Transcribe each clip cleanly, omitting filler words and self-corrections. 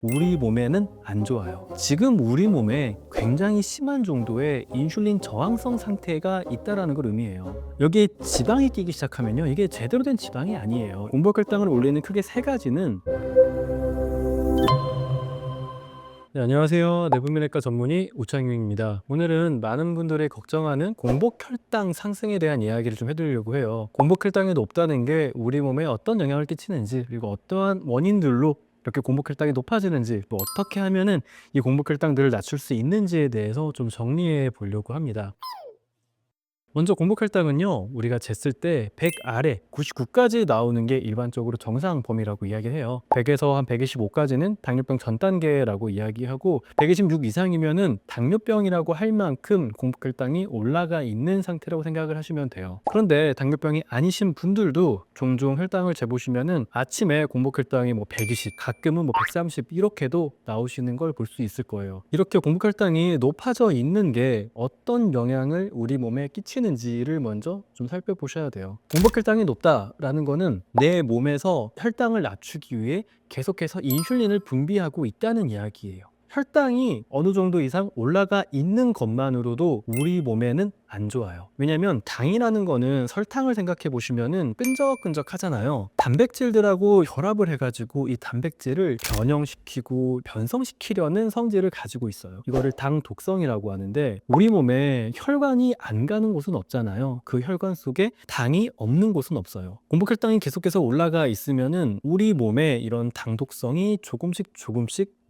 우리 몸에는 안 좋아요. 지금 우리 몸에 굉장히 심한 정도의 인슐린 저항성 상태가 있다라는 걸 의미해요. 여기에 지방이 끼기 시작하면요, 이게 제대로 된 지방이 아니에요. 공복혈당을 올리는 크게 세 가지는. 네, 안녕하세요. 내분비내과 전문의 오창용입니다. 오늘은 많은 분들이 걱정하는 공복혈당 상승에 대한 이야기를 좀 해드리려고 해요. 공복혈당이 높다는 게 우리 몸에 어떤 영향을 끼치는지, 그리고 어떠한 원인들로 이렇게 공복혈당이 높아지는지, 또 어떻게 하면은 이 공복혈당들을 낮출 수 있는지에 대해서 좀 정리해 보려고 합니다. 먼저 공복혈당은요, 우리가 쟀을 때 100 아래 99까지 나오는 게 일반적으로 정상 범위라고 이야기해요. 100에서 한 125까지는 당뇨병 전 단계라고 이야기하고, 126 이상이면은 당뇨병이라고 할 만큼 공복혈당이 올라가 있는 상태라고 생각을 하시면 돼요. 그런데 당뇨병이 아니신 분들도 종종 혈당을 재보시면은 아침에 공복혈당이 120, 가끔은 130 이렇게도 나오시는 걸 볼 수 있을 거예요. 이렇게 공복혈당이 높아져 있는 게 어떤 영향을 우리 몸에 끼치는지를 먼저 좀 살펴보셔야 돼요. 공복혈당이 높다라는 거는 내 몸에서 혈당을 낮추기 위해 계속해서 인슐린을 분비하고 있다는 이야기예요. 혈당이 어느 정도 이상 올라가 있는 것만으로도 우리 몸에는 안 좋아요. 왜냐면 당이라는 거는, 설탕을 생각해 보시면은 끈적끈적 하잖아요. 단백질들하고 결합을 해가지고 이 단백질을 변형시키고 변성시키려는 성질을 가지고 있어요. 이거를 당 독성이라고 하는데, 우리 몸에 혈관이 안 가는 곳은 없잖아요. 그 혈관 속에 당이 없는 곳은 없어요. 공복혈당이 계속해서 올라가 있으면은 우리 몸에 이런 당 독성이 조금씩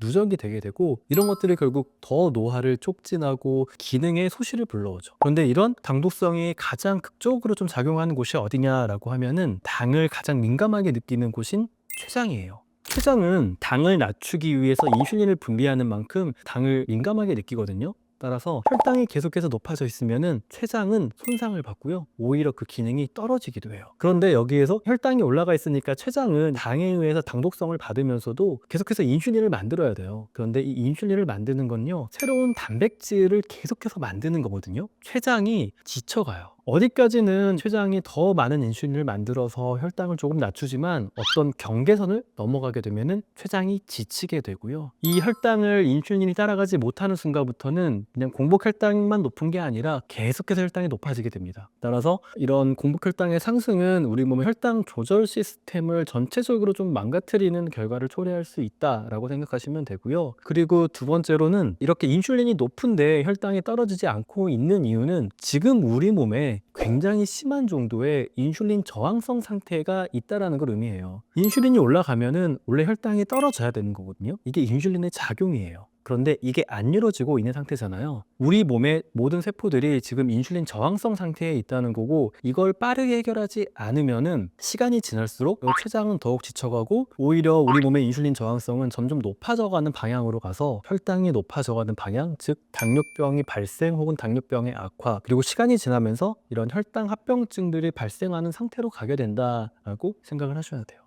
누적이 되게 되고, 이런 것들이 결국 더 노화를 촉진하고 기능에 소실을 불러오죠. 그런데 이런 당독성이 가장 극적으로 좀 작용하는 곳이 어디냐라고 하면은, 당을 가장 민감하게 느끼는 곳인 췌장이에요. 췌장은 당을 낮추기 위해서 인슐린을 분비하는 만큼 당을 민감하게 느끼거든요. 따라서 혈당이 계속해서 높아져 있으면은 췌장은 손상을 받고요, 오히려 그 기능이 떨어지기도 해요. 그런데 여기에서 혈당이 올라가 있으니까 췌장은 당에 의해서 당독성을 받으면서도 계속해서 인슐린을 만들어야 돼요. 그런데 이 인슐린을 만드는 건요, 새로운 단백질을 계속해서 만드는 거거든요. 췌장이 지쳐가요. 어디까지는 췌장이 더 많은 인슐린을 만들어서 혈당을 조금 낮추지만, 어떤 경계선을 넘어가게 되면은 췌장이 지치게 되고요, 이 혈당을 인슐린이 따라가지 못하는 순간부터는 그냥 공복혈당만 높은 게 아니라 계속해서 혈당이 높아지게 됩니다. 따라서 이런 공복혈당의 상승은 우리 몸의 혈당 조절 시스템을 전체적으로 좀 망가뜨리는 결과를 초래할 수 있다라고 생각하시면 되고요. 그리고 두 번째로는, 이렇게 인슐린이 높은데 혈당이 떨어지지 않고 있는 이유는 지금 우리 몸에 굉장히 심한 정도의 인슐린 저항성 상태가 있다라는 걸 의미해요. 인슐린이 올라가면은 원래 혈당이 떨어져야 되는 거거든요. 이게 인슐린의 작용이에요. 그런데 이게 안 이루어지고 있는 상태잖아요. 우리 몸의 모든 세포들이 지금 인슐린 저항성 상태에 있다는 거고, 이걸 빠르게 해결하지 않으면은 시간이 지날수록 췌장은 더욱 지쳐가고, 오히려 우리 몸의 인슐린 저항성은 점점 높아져가는 방향으로 가서 혈당이 높아져가는 방향, 즉 당뇨병이 발생 혹은 당뇨병의 악화, 그리고 시간이 지나면서 이런 혈당 합병증들이 발생하는 상태로 가게 된다라고 생각을 하셔야 돼요.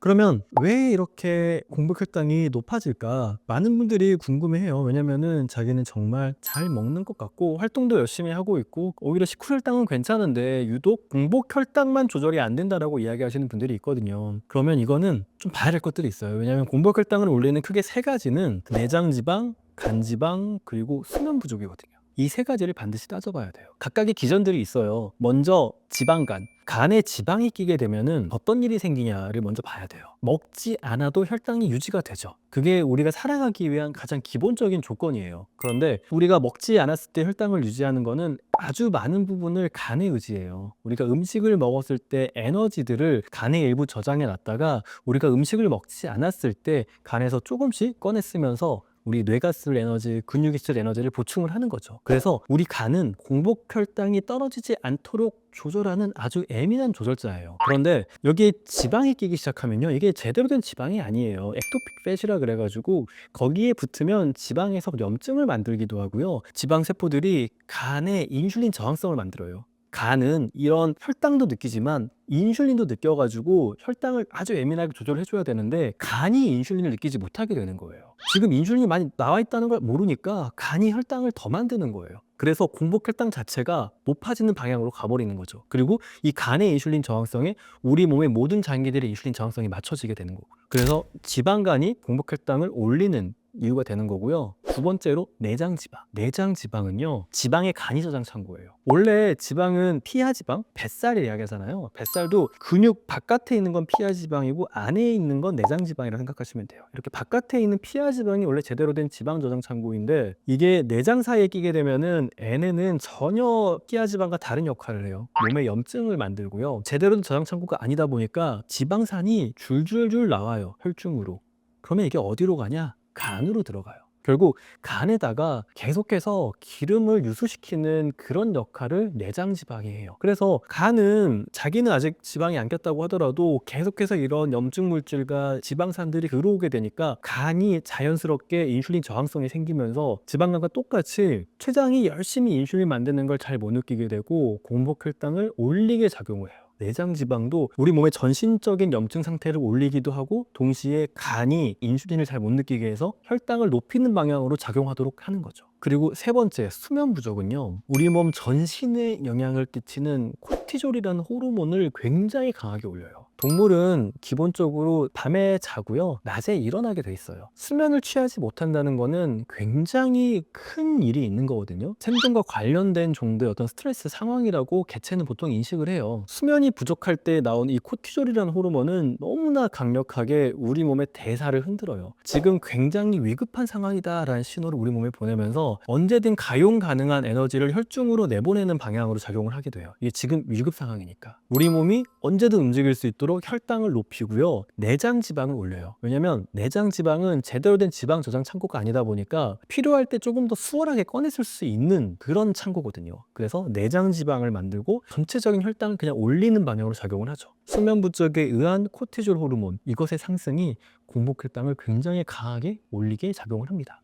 그러면 왜 이렇게 공복혈당이 높아질까? 많은 분들이 궁금해해요. 왜냐면은 자기는 정말 잘 먹는 것 같고 활동도 열심히 하고 있고, 오히려 식후혈당은 괜찮은데 유독 공복혈당만 조절이 안 된다라고 이야기하시는 분들이 있거든요. 그러면 이거는 좀 봐야 될 것들이 있어요. 왜냐면 공복혈당을 올리는 크게 세 가지는 내장지방, 간지방, 그리고 수면 부족이거든요. 이 세 가지를 반드시 따져봐야 돼요. 각각의 기전들이 있어요. 먼저 지방간. 간에 지방이 끼게 되면은 어떤 일이 생기냐를 먼저 봐야 돼요. 먹지 않아도 혈당이 유지가 되죠. 그게 우리가 살아가기 위한 가장 기본적인 조건이에요. 그런데 우리가 먹지 않았을 때 혈당을 유지하는 거는 아주 많은 부분을 간에 의지해요. 우리가 음식을 먹었을 때 에너지들을 간에 일부 저장해 놨다가, 우리가 음식을 먹지 않았을 때 간에서 조금씩 꺼내 쓰면서 우리 뇌가 쓸 에너지, 근육이 쓸 에너지를 보충을 하는 거죠. 그래서 우리 간은 공복혈당이 떨어지지 않도록 조절하는 아주 예민한 조절자예요. 그런데 여기에 지방이 끼기 시작하면요, 이게 제대로 된 지방이 아니에요. 액토픽 팻이라 그래가지고 거기에 붙으면 지방에서 염증을 만들기도 하고요, 지방 세포들이 간에 인슐린 저항성을 만들어요. 간은 이런 혈당도 느끼지만 인슐린도 느껴가지고 혈당을 아주 예민하게 조절해줘야 되는데 간이 인슐린을 느끼지 못하게 되는 거예요. 지금 인슐린이 많이 나와 있다는 걸 모르니까 간이 혈당을 더 만드는 거예요. 그래서 공복 혈당 자체가 높아지는 방향으로 가버리는 거죠. 그리고 이 간의 인슐린 저항성에 우리 몸의 모든 장기들의 인슐린 저항성이 맞춰지게 되는 거고, 그래서 지방간이 공복 혈당을 올리는 이유가 되는 거고요. 두 번째로 내장지방. 내장지방은요, 지방의 간이 저장 창고예요. 원래 지방은 피하지방, 뱃살을 이야기하잖아요. 뱃살도 근육 바깥에 있는 건 피하지방이고 안에 있는 건 내장지방이라고 생각하시면 돼요. 이렇게 바깥에 있는 피하지방이 원래 제대로 된 지방 저장 창고인데, 이게 내장 사이에 끼게 되면은 얘네는 전혀 피하지방과 다른 역할을 해요. 몸에 염증을 만들고요. 제대로 된 저장 창고가 아니다 보니까 지방산이 줄줄줄 나와요, 혈중으로. 그러면 이게 어디로 가냐? 간으로 들어가요. 결국 간에다가 계속해서 기름을 유수시키는 그런 역할을 내장지방이 해요. 그래서 간은 자기는 아직 지방이 안 꼈다고 하더라도 계속해서 이런 염증 물질과 지방산들이 들어오게 되니까 간이 자연스럽게 인슐린 저항성이 생기면서 지방간과 똑같이 췌장이 열심히 인슐린 만드는 걸 잘 못 느끼게 되고 공복 혈당을 올리게 작용을 해요. 내장 지방도 우리 몸의 전신적인 염증 상태를 올리기도 하고, 동시에 간이 인슐린을 잘 못 느끼게 해서 혈당을 높이는 방향으로 작용하도록 하는 거죠. 그리고 세 번째, 수면 부족은요, 우리 몸 전신에 영향을 끼치는 코티졸이라는 호르몬을 굉장히 강하게 올려요. 동물은 기본적으로 밤에 자고요, 낮에 일어나게 돼 있어요. 수면을 취하지 못한다는 거는 굉장히 큰 일이 있는 거거든요. 생존과 관련된 정도의 어떤 스트레스 상황이라고 개체는 보통 인식을 해요. 수면이 부족할 때 나오는 이 코티졸이라는 호르몬은 너무나 강력하게 우리 몸의 대사를 흔들어요. 지금 굉장히 위급한 상황이다라는 신호를 우리 몸에 보내면서 언제든 가용 가능한 에너지를 혈중으로 내보내는 방향으로 작용을 하게 돼요. 이게 지금 위급 상황이니까. 우리 몸이 언제든 움직일 수 있도록 혈당을 높이고요, 내장 지방을 올려요. 왜냐면 내장 지방은 제대로 된 지방 저장 창고가 아니다 보니까 필요할 때 조금 더 수월하게 꺼냈을 수 있는 그런 창고거든요. 그래서 내장 지방을 만들고 전체적인 혈당을 그냥 올리는 방향으로 작용을 하죠. 수면 부족에 의한 코티졸 호르몬, 이것의 상승이 공복 혈당을 굉장히 강하게 올리게 작용을 합니다.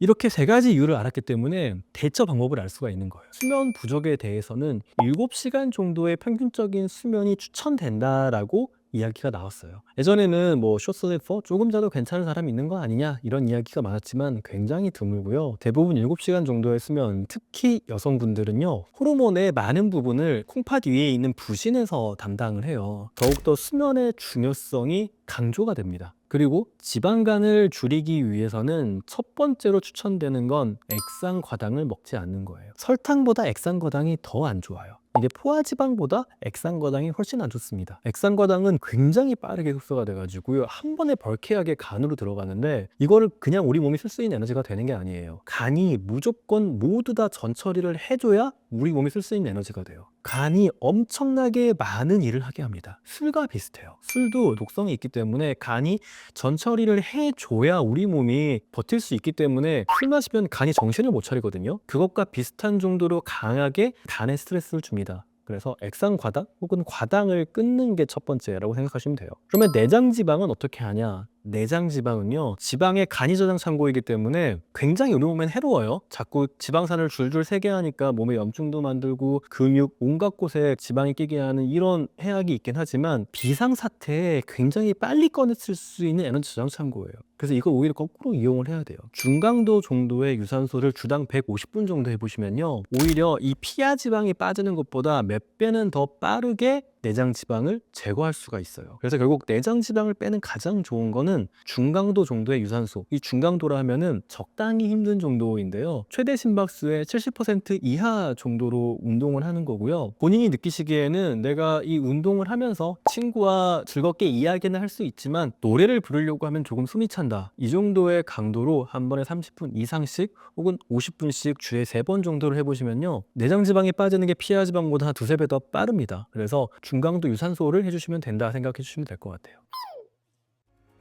이렇게 세 가지 이유를 알았기 때문에 대처 방법을 알 수가 있는 거예요. 수면 부족에 대해서는 7시간 정도의 평균적인 수면이 추천된다라고 이야기가 나왔어요. 예전에는 뭐 숏슬리퍼, 조금 자도 괜찮은 사람이 있는 거 아니냐, 이런 이야기가 많았지만 굉장히 드물고요. 대부분 7시간 정도의 수면, 특히 여성분들은요, 호르몬의 많은 부분을 콩팥 위에 있는 부신에서 담당을 해요. 더욱더 수면의 중요성이 강조가 됩니다. 그리고 지방간을 줄이기 위해서는 첫 번째로 추천되는 건 액상과당을 먹지 않는 거예요. 설탕보다 액상과당이 더 안 좋아요. 이게 포화지방보다 액상과당이 훨씬 안 좋습니다. 액상과당은 굉장히 빠르게 흡수가 돼가지고요, 한 번에 벌쾌하게 간으로 들어가는데, 이거를 그냥 우리 몸이 쓸 수 있는 에너지가 되는 게 아니에요. 간이 무조건 모두 다 전처리를 해줘야 우리 몸이 쓸 수 있는 에너지가 돼요. 간이 엄청나게 많은 일을 하게 합니다. 술과 비슷해요. 술도 독성이 있기 때문에 간이 전처리를 해줘야 우리 몸이 버틸 수 있기 때문에, 술 마시면 간이 정신을 못 차리거든요. 그것과 비슷한 정도로 강하게 간에 스트레스를 줍니다. 그래서 액상과당 혹은 과당을 끊는 게 첫 번째라고 생각하시면 돼요. 그러면 내장지방은 어떻게 하냐? 내장지방은요, 지방의 간이 저장 창고이기 때문에 굉장히 우리 몸엔 해로워요. 자꾸 지방산을 줄줄 세게 하니까 몸에 염증도 만들고 근육 온갖 곳에 지방이 끼게 하는 이런 해악이 있긴 하지만, 비상사태에 굉장히 빨리 꺼냈을 수 있는 에너지 저장 창고예요. 그래서 이걸 오히려 거꾸로 이용을 해야 돼요. 중강도 정도의 유산소를 주당 150분 정도 해보시면요, 오히려 이 피하지방이 빠지는 것보다 몇 배는 더 빠르게 내장지방을 제거할 수가 있어요. 그래서 결국 내장지방을 빼는 가장 좋은 거는 중강도 정도의 유산소, 이 중강도라 하면은 적당히 힘든 정도인데요, 최대 심박수의 70% 이하 정도로 운동을 하는 거고요. 본인이 느끼시기에는 내가 이 운동을 하면서 친구와 즐겁게 이야기는 할 수 있지만 노래를 부르려고 하면 조금 숨이 찬다, 이 정도의 강도로 한 번에 30분 이상씩 혹은 50분씩 주에 3번 정도를 해보시면요, 내장지방이 빠지는 게 피하지방보다 한 2~3배 더 빠릅니다. 그래서 중강도 유산소를 해주시면 된다 생각해 주시면 될 것 같아요.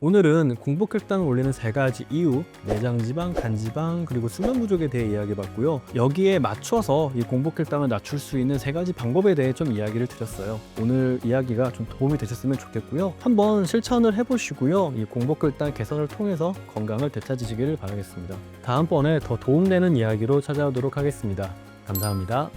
오늘은 공복 혈당을 올리는 3가지 이유, 내장지방, 간지방, 그리고 수면 부족에 대해 이야기해봤고요. 여기에 맞춰서 이 공복 혈당을 낮출 수 있는 3가지 방법에 대해 좀 이야기를 드렸어요. 오늘 이야기가 좀 도움이 되셨으면 좋겠고요. 한번 실천을 해보시고요, 이 공복 혈당 개선을 통해서 건강을 되찾으시기를 바라겠습니다. 다음번에 더 도움되는 이야기로 찾아오도록 하겠습니다. 감사합니다.